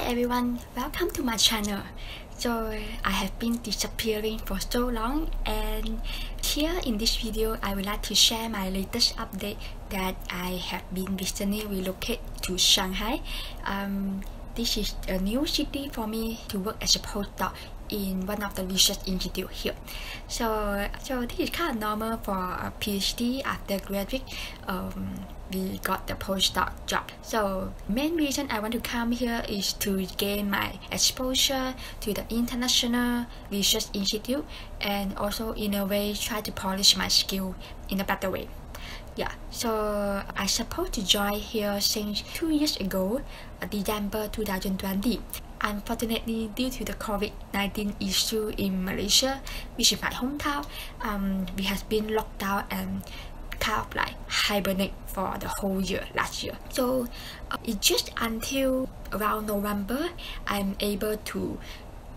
everyone, welcome to my channel. So I have been disappearing for so long, and here in this video I would like to share my latest update that I have been recently relocated to Shanghai. This is a new city for me to work as a postdoc in one of the research institute here. So this is kind of normal for a PhD after graduate. We got the postdoc job. So main reason I want to come here is to gain my exposure to the international research institute, and also in a way try to polish my skill in a better way. Yeah, so I supposed to join here since 2 years ago, December 2020. Unfortunately, due to the COVID-19 issue in Malaysia, which is my hometown, we have been locked down and kind of like hibernate for the whole year last year. So it's just until around November I'm able to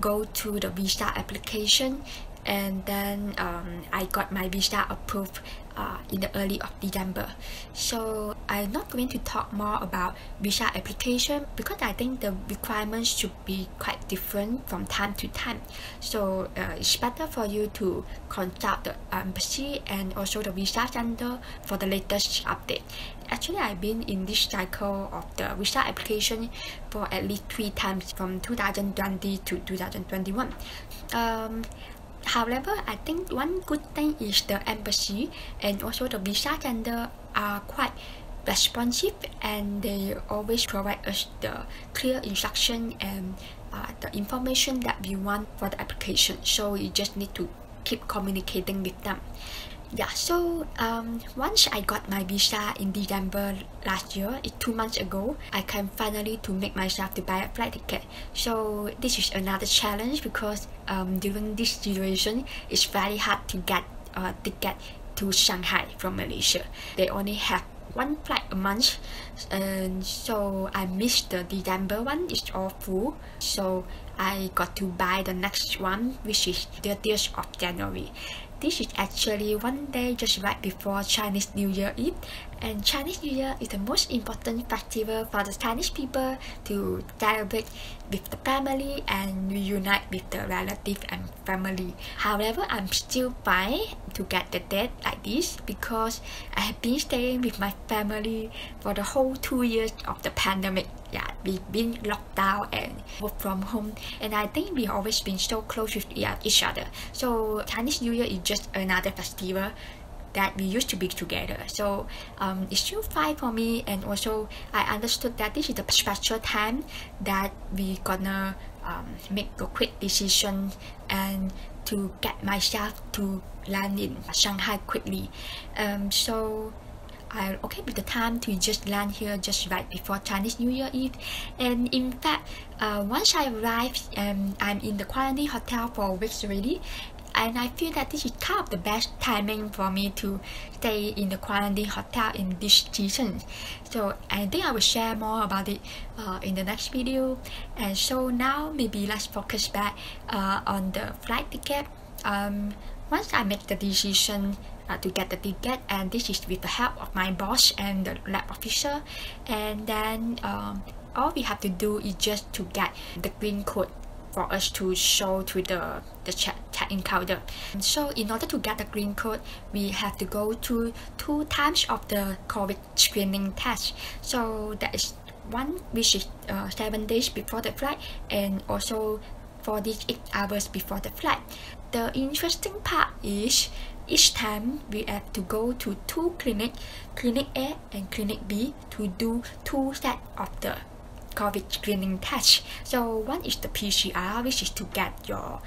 go to the visa application, and then I got my visa approved in the early of December. So I'm not going to talk more about visa application because I think the requirements should be quite different from time to time. So it's better for you to consult the embassy and also the visa center for the latest update. Actually, I've been in this cycle of the visa application for at least 3 times from 2020 to 2021. However, I think one good thing is the embassy and also the visa center are quite responsive, and they always provide us the clear instruction and the information that we want for the application. So you just need to keep communicating with them. Yeah, so once I got my visa in December last year, 2 months ago, I can finally to make myself to buy a flight ticket. So this is another challenge because during this situation, it's very hard to get a ticket to Shanghai from Malaysia. They only have one flight a month, and so I missed the December one. It's all full, so I got to buy the next one, which is 30th of January. This is actually one day just right before Chinese New Year Eve, and Chinese New Year is the most important festival for the Chinese people to celebrate with the family and reunite with the relative and family. However, I'm still fine to get the date like this because I have been staying with my family for the whole 2 years of the pandemic. Yeah, we've been locked down and work from home, and I think we've always been so close with each other. So Chinese New Year is just another festival that we used to be together. So it's still fine for me, and also I understood that this is the special time that we gonna make a quick decision and to get myself to land in Shanghai quickly. So I'm okay with the time to just land here just right before Chinese New Year Eve. And in fact, once I arrived, I'm in the quarantine hotel for weeks already, and I feel that this is kind of the best timing for me to stay in the quarantine hotel in this season. So I think I will share more about it in the next video. And so now maybe let's focus back on the flight ticket. Once I make the decision to get the ticket, and this is with the help of my boss and the lab officer, and then all we have to do is just to get the green code for us to show to the check-in counter. So in order to get the green code, we have to go through 2 times of the COVID screening test. So that is one which is 7 days before the flight, and also 48 hours before the flight. The interesting part is each time we have to go to 2 clinics, Clinic A and Clinic B, to do 2 sets of the COVID screening test. So one is the PCR, which is to get your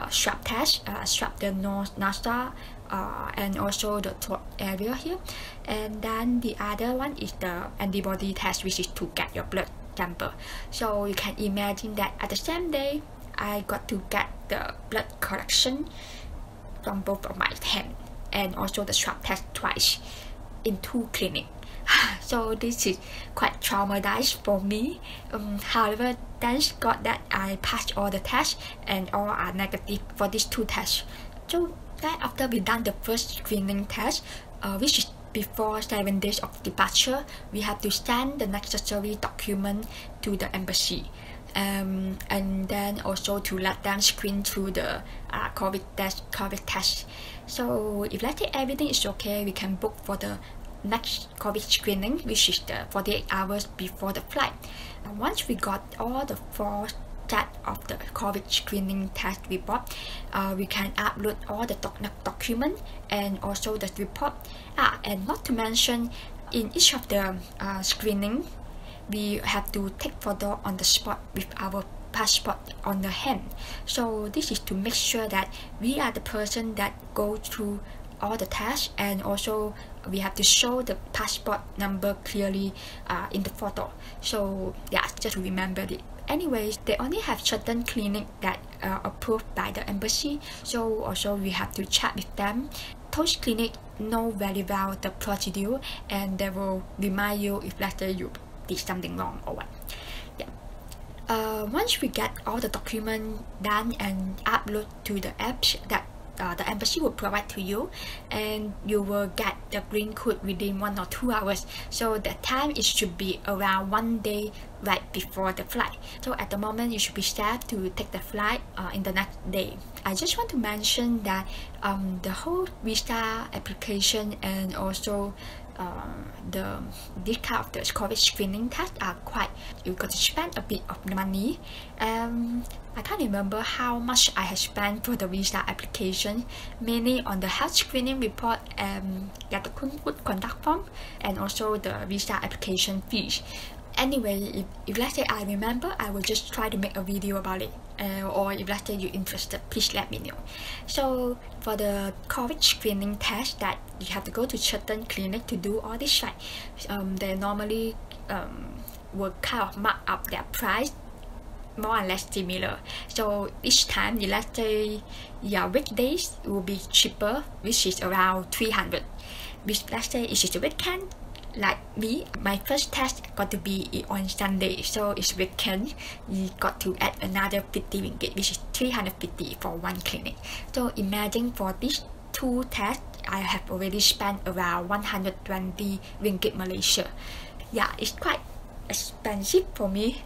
swab test, swab the nostril and also the throat area here. And then the other one is the antibody test, which is to get your blood sample. So you can imagine that at the same day, I got to get the blood collection from both of my hands, and also the swab test twice in 2 clinics. So this is quite traumatized for me. However, thanks God that I passed all the tests and all are negative for these 2 tests. So right after we done the first screening test, which is before 7 days of departure, we have to send the necessary document to the embassy. and then also to let them screen through the COVID test. So if let's say everything is okay, we can book for the next COVID screening, which is the 48 hours before the flight. And once we got all the 4 set of the COVID screening test report, we can upload all the document and also the report. And not to mention, in each of the screening, we have to take photo on the spot with our passport on the hand. So this is to make sure that we are the person that go through all the tests, and also we have to show the passport number clearly in the photo. So yeah, just to remember it. Anyways, they only have certain clinic that are approved by the embassy, so also we have to chat with them. Those clinic know very well the procedure, and they will remind you if let's say you did something wrong or what. Yeah. Once we get all the document done and upload to the apps that the embassy will provide to you, and you will get the green code within 1 or 2 hours. So the time it should be around 1 day right before the flight. So at the moment you should be safe to take the flight in the next day. I just want to mention that the whole visa application and also this kind of the COVID screening test are quite, you got to spend a bit of money. I can't remember how much I have spent for the visa application, mainly on the health screening report, get the good conduct form, and also the visa application fees. Anyway, if let's say I remember, I will just try to make a video about it. Or if let's say you're interested, please let me know. So for the COVID screening test, that you have to go to certain clinic to do all this, right? They normally will kind of mark up their price more or less similar. So each time, let's say weekdays, it will be cheaper, which is around 300. Which let's say it is a weekend. Like me, my first test got to be on Sunday, so it's weekend. You got to add another 50 ringgit, which is 350 for one clinic. So imagine for these 2 tests, I have already spent around 120 ringgit Malaysia. Yeah, it's quite expensive for me,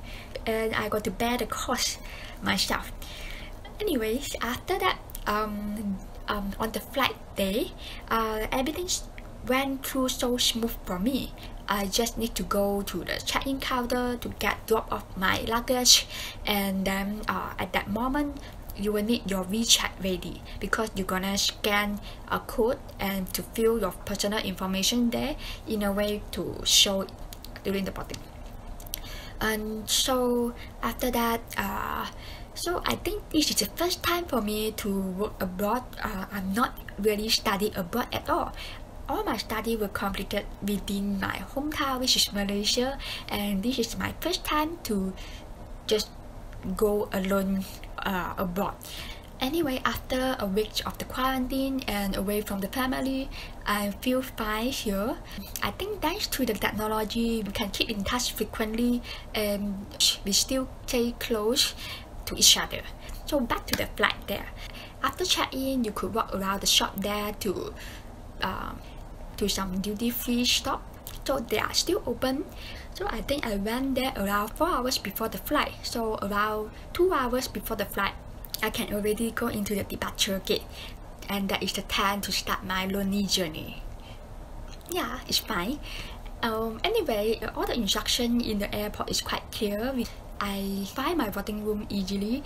and I got to bear the cost myself. Anyways, after that, on the flight day, everything went through so smooth for me. I just need to go to the check-in counter to get drop off my luggage, and then at that moment you will need your WeChat ready, because you're gonna scan a code and to fill your personal information there in a way to show during the boarding. And so after that, so I think this is the first time for me to work abroad. I'm not really studying abroad at all. All my study were completed within my hometown, which is Malaysia, and this is my first time to just go alone abroad. Anyway, after a week of the quarantine and away from the family, I feel fine here. I think thanks to the technology, we can keep in touch frequently, and we still stay close to each other. So back to the flight there. After check-in, you could walk around the shop there to some duty-free shop. So they are still open. So I think I went there around 4 hours before the flight. So around 2 hours before the flight, I can already go into the departure gate, and that is the time to start my lonely journey. Yeah, it's fine. Anyway, all the instruction in the airport is quite clear. I find my boarding room easily,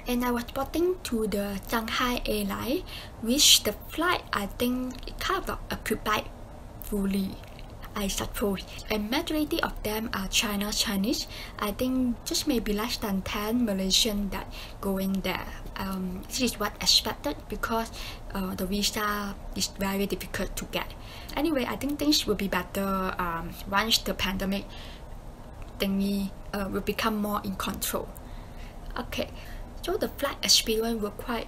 and I was boarding to the Shanghai airline, which the flight I think kind of occupied fully, I suppose. And majority of them are Chinese. I think just maybe less than 10 Malaysian that going there. This is what expected, because the visa is very difficult to get. Anyway, I think things will be better once the pandemic thingy will become more in control. Okay, so the flight experience was quite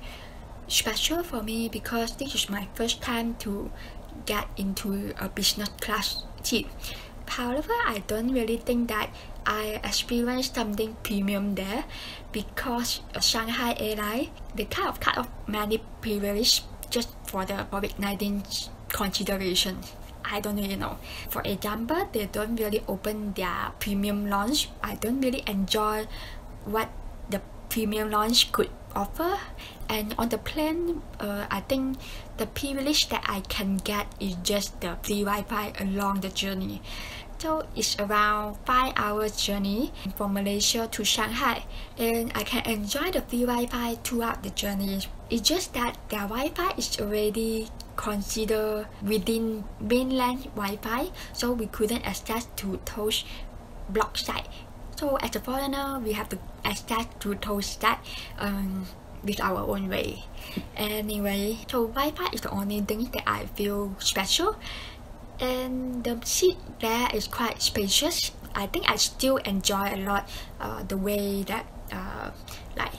special for me, because this is my first time to get into a business class seat. However, I don't really think that I experienced something premium there, because Shanghai Airlines, they kind of cut off many privileges just for the COVID-19 consideration. I don't really know. For example, they don't really open their premium lounge. I don't really enjoy what the premium lounge could offer. And on the plane, I think the privilege that I can get is just the free Wi-Fi along the journey. So it's around 5 hours journey from Malaysia to Shanghai, and I can enjoy the free Wi-Fi throughout the journey. It's just that their Wi-Fi is already considered within mainland Wi-Fi, so we couldn't access to those block sites. So as a foreigner, we have to access to those sites with our own way. Anyway, so Wi-Fi is the only thing that I feel special. And the seat there is quite spacious. I think I still enjoy a lot the way that like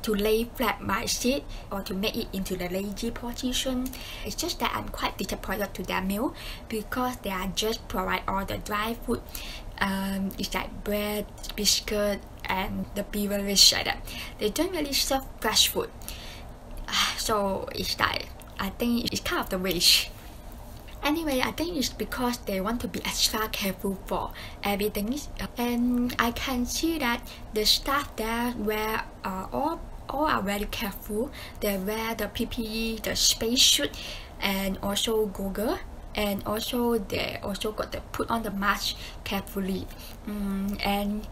to lay flat my seat or to make it into the lazy position. It's just that I'm quite disappointed to their meal because they are just provide all the dry food. It's like bread, biscuit, and the beverage like that. They don't really serve fresh food. So it's like, I think it's kind of the waste. Anyway, I think it's because they want to be extra careful for everything. And I can see that the staff there wear all are very careful. They wear the PPE, the space suit, and also goggle. And also they also got to put on the mask carefully. And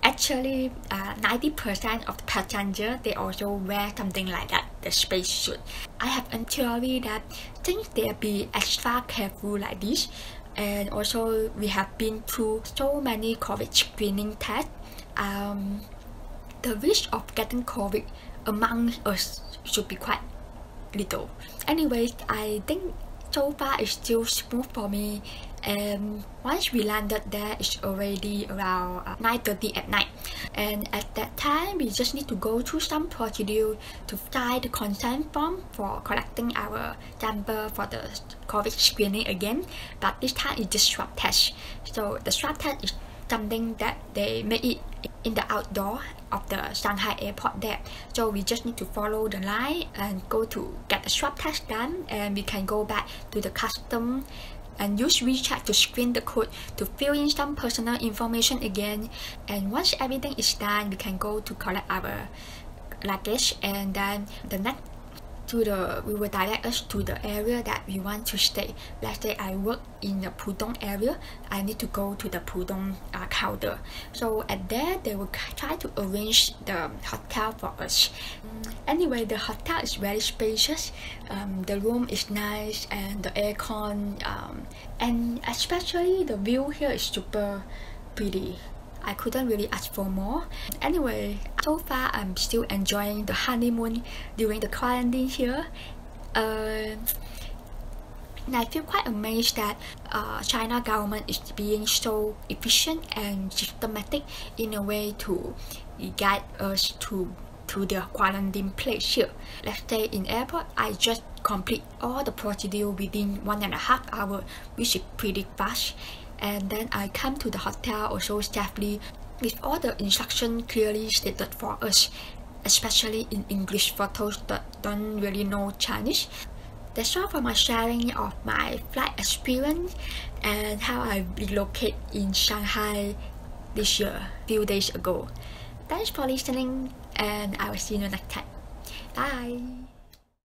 actually 90% of the passengers, they also wear something like that, the space suit. I have a theory that since they be extra careful like this, and also we have been through so many COVID screening tests, the risk of getting COVID among us should be quite little. Anyways, I think so far it's still smooth for me, and once we landed there, it's already around 9:30 at night, and at that time we just need to go through some procedure to sign the consent form for collecting our sample for the COVID screening again, but this time it's just swab test. So the swab test is something that they make it in the outdoor of the Shanghai airport there. So we just need to follow the line and go to get the swab test done, and we can go back to the custom and use WeChat to screen the code to fill in some personal information again. And once everything is done, we can go to collect our luggage, and then the next we will direct us to the area that we want to stay. Let's say I work in the Pudong area, I need to go to the Pudong counter. So at there, they will try to arrange the hotel for us. Anyway, the hotel is very spacious. The room is nice, and the aircon, and especially the view here is super pretty. I couldn't really ask for more. Anyway, so far I'm still enjoying the honeymoon during the quarantine here. And I feel quite amazed that China government is being so efficient and systematic in a way to guide us to the quarantine place here. Let's say in airport, I just complete all the procedure within 1.5 hours, which is pretty fast. And then I come to the hotel also safely with all the instructions clearly stated for us, especially in English for those that don't really know Chinese. That's all for my sharing of my flight experience and how I relocated in Shanghai this year, few days ago. Thanks for listening, and I will see you next time. Bye!